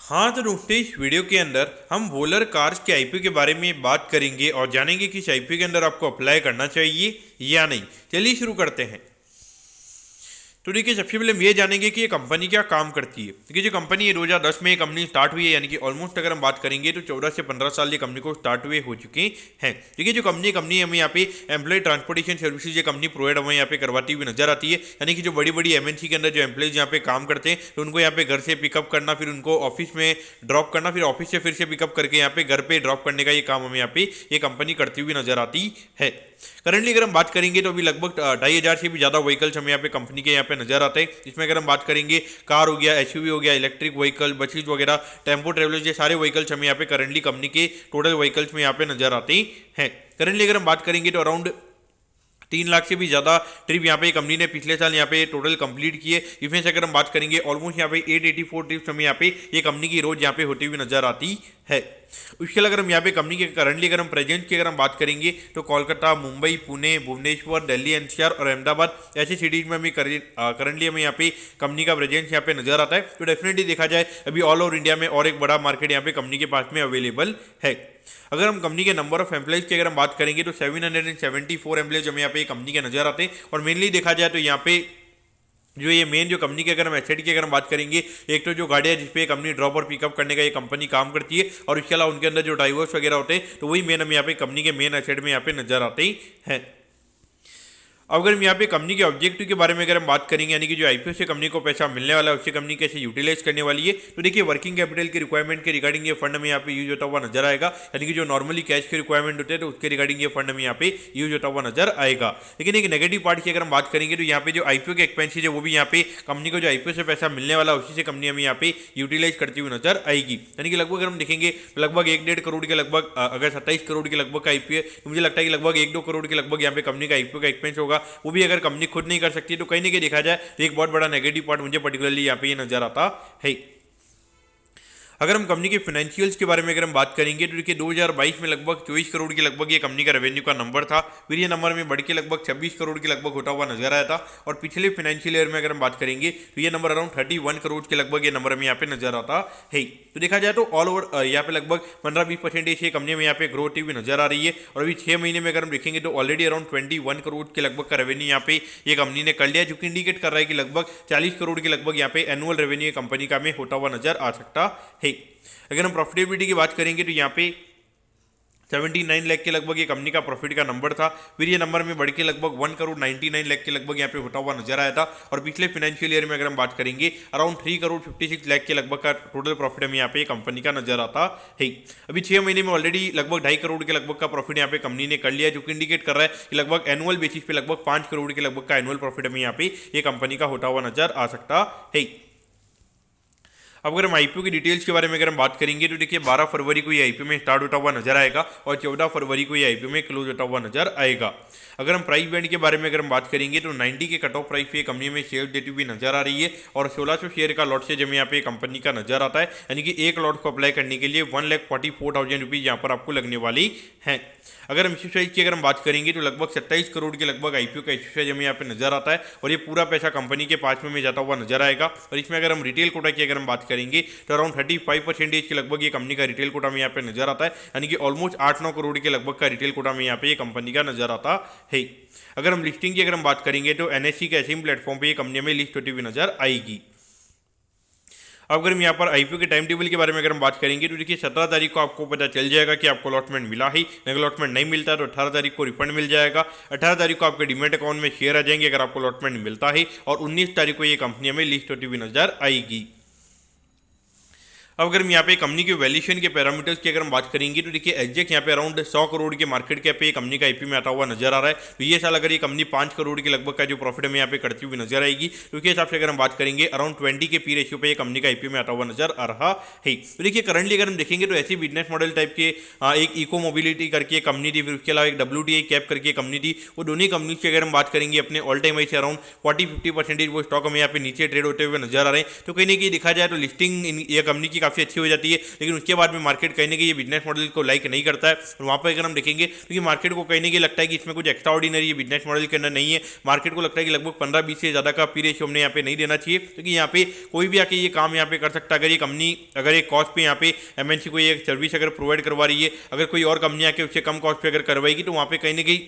हाँ तो दोस्तों, इस वीडियो के अंदर हम वोलर कार्स के आईपीओ के बारे में बात करेंगे और जानेंगे कि इस आईपीओ के अंदर आपको अप्लाई करना चाहिए या नहीं। चलिए शुरू करते हैं। तो देखिए, सबसे पहले हम ये जानेंगे कि ये कंपनी क्या काम करती है। देखिए, जो कंपनी है 2010 में ये कंपनी स्टार्ट हुई है, यानी कि ऑलमोस्ट अगर हम बात करेंगे तो 14 से 15 साल ये कंपनी को स्टार्ट हुए हो चुके हैं। देखिए, जो कंपनी हमें यहाँ पे एम्प्लॉय ट्रांसपोर्टेशन सर्विसेज ये कंपनी प्रोवाइड हमें यहाँ पे करवाती हुई नजर आती है। यानी कि जो बड़ी बड़ी एमएनसी के अंदर जो एम्प्लॉयज यहाँ पे काम करते हैं, तो उनको यहाँ पे घर से पिकअप करना, फिर उनको ऑफिस में ड्रॉप करना, फिर ऑफिस से फिर से पिकअप करके यहाँ पे घर पे ड्रॉप करने का ये काम हमें यहाँ पे ये कंपनी करती हुई नजर आती है। करंटली अगर हम बात करेंगे तो अभी लगभग 2,500 से भी ज़्यादा व्हीकल्स हमें यहाँ पे कंपनी के यहाँ पे नजर आते हैं। इसमें अगर हम बात करेंगे कार हो गया, एसयूवी हो गया, इलेक्ट्रिक व्हीकल, बसेज वगैरह, टेम्पो ट्रेवलर्स, ये सारे व्हीकल्स हमें यहाँ पे करंटली कंपनी के टोटल व्हीकल्स में यहाँ पे नजर आते हैं। करंटली अगर हम बात करेंगे तो अराउंड 3 लाख से भी ज़्यादा ट्रिप यहाँ पे कंपनी ने पिछले साल यहाँ पे टोटल कंप्लीट किए। इसमें से अगर हम बात करेंगे ऑलमोस्ट यहाँ पे 884 ट्रिप्स हमें यहाँ पे ये कंपनी की रोज यहाँ पे होती हुई नजर आती है। उसके अलावा अगर हम यहाँ पे कंपनी के करंटली अगर हम प्रेजेंस की अगर हम बात करेंगे तो कोलकाता, मुंबई, पुणे, भुवनेश्वर, दिल्ली एनसीआर और अहमदाबाद ऐसी सिटीज में हमें करंटली हमें यहाँ पे कंपनी का प्रेजेंस यहाँ पे नजर आता है। तो डेफिनेटली देखा जाए अभी ऑल ओवर इंडिया में और एक बड़ा मार्केट यहाँ पे कंपनी के पास में अवेलेबल है। अगर हम कंपनी के नंबर ऑफ एम्प्लॉइज की अगर हम बात करेंगे तो 774 एम्प्लॉइज हमें यहाँ पे कंपनी के नजर आते हैं। और मेनली देखा जाए तो यहाँ पे जो ये मेन जो कंपनी के अगर हम एसेट की अगर हम बात करेंगे, एक तो जो गाड़ियाँ जिसपे कंपनी ड्रॉप और पिकअप करने का ये कंपनी काम करती है, और इसके अलावा उनके अंदर जो ड्राइवर्स वगैरह होते हैं, तो वही मेन हम यहाँ पे कंपनी के मेन एसेट में यहाँ पे नजर आते हैं। अब अगर हम यहाँ पे कंपनी के ऑब्जेक्टिव के बारे में अगर हम बात करेंगे, यानी कि जो आईपीओ से कंपनी को पैसा मिलने वाला है उससे कंपनी कैसे यूटिलाइज करने वाली है, तो देखिए वर्किंग कैपिटल की रिक्वायरमेंट के रिगार्डिंग ये फंड में यहाँ पे यूज होता हुआ नजर आएगा। यानी कि जो नॉर्मली कैश की रिक्वायरमेंट होते हैं तो उसके रिगार्डिंग ये फंड में यहाँ पे यूज होता हुआ नजर आएगा। लेकिन एक नेगेटिव पार्ट की अगर हम बात करेंगे तो यहाँ पे जो आईपीओ के एक्सपेंसेज है वो भी यहाँ पे कंपनी को जो आईपीओ से पैसा मिलने वाला है उसी से कंपनी हमें यहाँ पे यूटिलाइज करती हुई नजर आएगी। यानी कि लगभग अगर हम देखेंगे लगभग 1-1.5 करोड़ के लगभग, अगर 27 करोड़ के लगभग का आईपीओ है तो मुझे लगता है कि लगभग 1-2 करोड़ के लगभग यहाँ पे कंपनी का आईपीओ का एक्सपेंस होगा, वो भी अगर कंपनी खुद नहीं कर सकती तो कहीं ना कहीं देखा जाए तो एक बहुत बड़ा नेगेटिव पॉइंट मुझे पर्टिकुलरली यहाँ पे ये नजर आता है। अगर हम कंपनी के फाइनेंशियल्स के बारे में अगर हम बात करेंगे तो देखिए 2022 में लगभग 24 करोड़ के लगभग ये कंपनी का रेवेन्यू का नंबर था। फिर ये नंबर में बढ़ के लगभग 26 करोड़ के लगभग होता हुआ नजर आया था। और पिछले फाइनेंशियल ईयर में अगर हम बात करेंगे तो ये नंबर अराउंड 31 करोड़ के लगभग ये नंबर में यहाँ पे नजर आता है। तो देखा जाए तो ऑल ओवर यहाँ पे लगभग 15-20% ये कंपनी में यहाँ पे ग्रोथ भी नजर आ रही है। और अभी 6 महीने में अगर हम देखेंगे तो ऑलरेडी अराउंड 21 करोड़ के लगभग का रेवेन्यू यहाँ पे ये कंपनी ने कर लिया, जो कि इंडिकेट कर रहा है कि लगभग 40 करोड़ के लगभग यहाँ पे एनुअल रेवेन्यू कंपनी का में होता हुआ नजर आ सकता है। अगर हम प्रॉफिटेबिलिटी की बात करेंगे तो यहाँ पे 79 लाख के लगभग ये कंपनी का प्रॉफिट का नंबर था। फिर ये नंबर में बढ़ के लगभग 1 करोड़ 99 लाख के लगभग यहाँ पे होता हुआ नजर आया था। और पिछले फाइनेंशियल ईयर में अगर हम बात करेंगे अराउंड 3 करोड़ 56 लाख के लगभग का टोटल प्रॉफिट हमें यहाँ पे कंपनी का नजर आता है। अभी 6 महीने में ऑलरेडी लगभग 2.5 करोड़ के लगभग का प्रॉफिट यहाँ पे कंपनी ने कर लिया, जो कि इंडिकेट कर रहा है कि लगभग एनुअल बेसिस पे लगभग 5 करोड़ के लगभग का एनुअल प्रॉफिट हमें यहाँ पे ये कंपनी का होता हुआ नजर आ सकता है। अब अगर हम आईपीओ की डिटेल्स के बारे में अगर हम बात करेंगे तो देखिए 12 फरवरी को ये आईपीओ में स्टार्ट होता हुआ नजर आएगा और 14 फरवरी को ये आईपीओ में क्लोज होता हुआ नजर आएगा। अगर हम प्राइस बैंड के बारे में अगर हम बात करेंगे तो 90 के कट ऑफ प्राइस पे कंपनी में शेयर देती हुई नजर आ रही है। और 1600 शेयर का लॉट से जब यहाँ पे कंपनी का नजर आता है, यानी कि एक लॉट को अप्लाई करने के लिए 1,44,000 रुपीज यहाँ पर आपको लगने वाली है। अगर हम इश्यू साइज की अगर हम बात करेंगे तो लगभग 27 करोड़ के लगभग आईपीओ का इश्यू साइज हमें यहाँ पे नजर आता है। और ये पूरा पैसा कंपनी के पास में जाता हुआ नजर आएगा। और इसमें अगर हम रिटेल कोटा की अगर हम बात करेंगे तो अराउंड 35% के लगभग ये कंपनी का रिटेल कोटा में यहाँ पे नजर आता है। यानी कि ऑलमोस्ट 8-9 करोड़ के लगभग का रिटेल कोटा में यहाँ पे ये कंपनी का नजर आता है। अगर हम लिस्टिंग की अगर हम बात करेंगे तो एनएससी के ऐसे प्लेटफॉर्म पे ये कंपनी में लिस्ट होती हुई नजर आएगी। अब अगर हम यहाँ पर आईपीओ के टाइम टेबल के बारे में अगर हम बात करेंगे तो देखिए 17 तारीख को आपको पता चल जाएगा कि आपको अलॉटमेंट मिला ही। अगर अलॉटमेंट नहीं मिलता है तो 18 तारीख को रिफंड मिल जाएगा। 18 तारीख को आपके डीमेट अकाउंट में शेयर आ जाएंगे अगर आपको अलॉटमेंट मिलता है। और 19 तारीख को ये कंपनी में लिस्ट होती हुई नजर आएगी। अब अगर हम यहाँ पे कंपनी के वैल्यूएशन के पैरामीटर्स की अगर हम बात करेंगे तो देखिए एग्जैक्ट यहाँ पे अराउंड 100 करोड़ के मार्केट कैप पे कंपनी का आईपीओ में आता हुआ नजर आ रहा है। तो ये साल अगर ये कंपनी 5 करोड़ के लगभग का जो प्रॉफिट हमें यहाँ पे करती हुई नजर आएगी, तो उसके हिसाब से अगर हम बात करेंगे अराउंड 20 के पी रेशियो पे ये कंपनी का आईपीओ में आता हुआ नजर आ रहा है। तो देखिए करंटली अगर हम देखेंगे तो ऐसी बिजनेस मॉडल टाइप के एक इको मोबिलिटी करके कंपनी थी, फिर उसके अलावा एक WTI कैप करके कंपनी थी। वो दोनों कंपनी की अगर हम बात करेंगे अपने ऑल टाइम हाई से अराउंड 40-50% वो स्टॉक हमें यहाँ पे नीचे ट्रेड होते हुए नजर आ रहे हैं। तो कहीं ना कहीं देखा जाए तो लिस्टिंग ये कंपनी की काफ़ी अच्छी हो जाती है, लेकिन उसके बाद में मार्केट कहीं ना कहीं ये बिजनेस मॉडल को लाइक नहीं करता है। और वहाँ पर अगर हम देखेंगे क्योंकि मार्केट को कहीं ना कहीं लगता है कि इसमें कुछ एक्स्ट्रा ऑर्डिनरी बिजनेस मॉडल के अंदर नहीं है। मार्केट को लगता है कि लगभग 15-20 से ज़्यादा का पी रेशियो हमने यहाँ पे नहीं देना चाहिए, क्योंकि यहाँ पे कोई भी आके ये काम यहाँ पे कर सकता है। अगर ये कंपनी अगर एक कॉस्ट पे यहाँ पे एमएनसी को ये सर्विस अगर प्रोवाइड करवा रही है, अगर कोई और कंपनी आके उससे कम कॉस्ट पे अगर करवाएगी तो वहाँ पे कहीं ना कहीं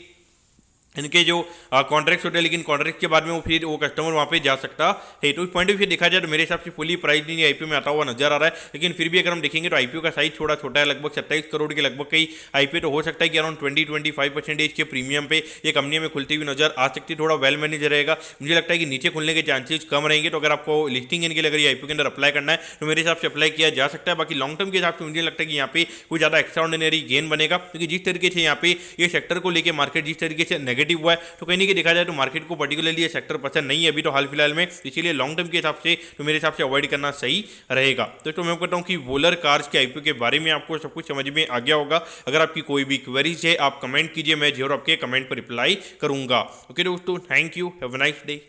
इनके जो कॉन्ट्रैक्ट होते हैं, लेकिन कॉन्ट्रैक्ट के बाद में फिर वो कस्टमर वहाँ पे जा सकता है। तो इस पॉइंट ऑफ व्यू देखा जाए तो मेरे हिसाब से फुली प्राइस नहीं आईपीओ में आता हुआ नजर आ रहा है। लेकिन फिर भी अगर हम देखेंगे तो आईपीओ का साइज थोड़ा छोटा है, लगभग 27 करोड़ के लगभग कई आईपीओ तो हो सकता है कि अराउंड 20-25% के प्रीमियम पे ये कंपनी में खुलती हुई नजर आ सकती है। थोड़ा वेल मैनेज रहेगा, मुझे लगता है कि नीचे खुलने के चांसेस कम रहेंगे। तो अगर आपको लिस्टिंग इनके लिए अगर ये आईपीओ के अंदर अप्लाई करना है तो मेरे हिसाब से अप्लाई किया जा सकता है। बाकी लॉन्ग टर्म के हिसाब से मुझे लगता है कि यहाँ पे कोई ज़्यादा एक्स्ट्रा ऑर्डिनरी गेन बनेगा, क्योंकि जिस तरीके से यहाँ पे ये सेक्टर को लेकर मार्केट जिस तरीके से नेगेटिव हुआ है, तो कहीं कि देखा जाए तो मार्केट को पर्टिकुलरली ये सेक्टर पसंद नहीं है अभी तो हाल फिलहाल में, इसीलिए लॉन्ग टर्म के हिसाब से तो मेरे हिसाब से अवॉइड करना सही रहेगा। तो मैं कहता हूँ कि वोलर कार्स के आईपीओ के बारे में आपको सब कुछ समझ में आ गया होगा। अगर आपकी कोई भी क्वेरीज है आप कमेंट कीजिए, मैं जरूर आपके कमेंट पर रिप्लाई करूंगा। ओके दोस्तों, thank you, have a nice day.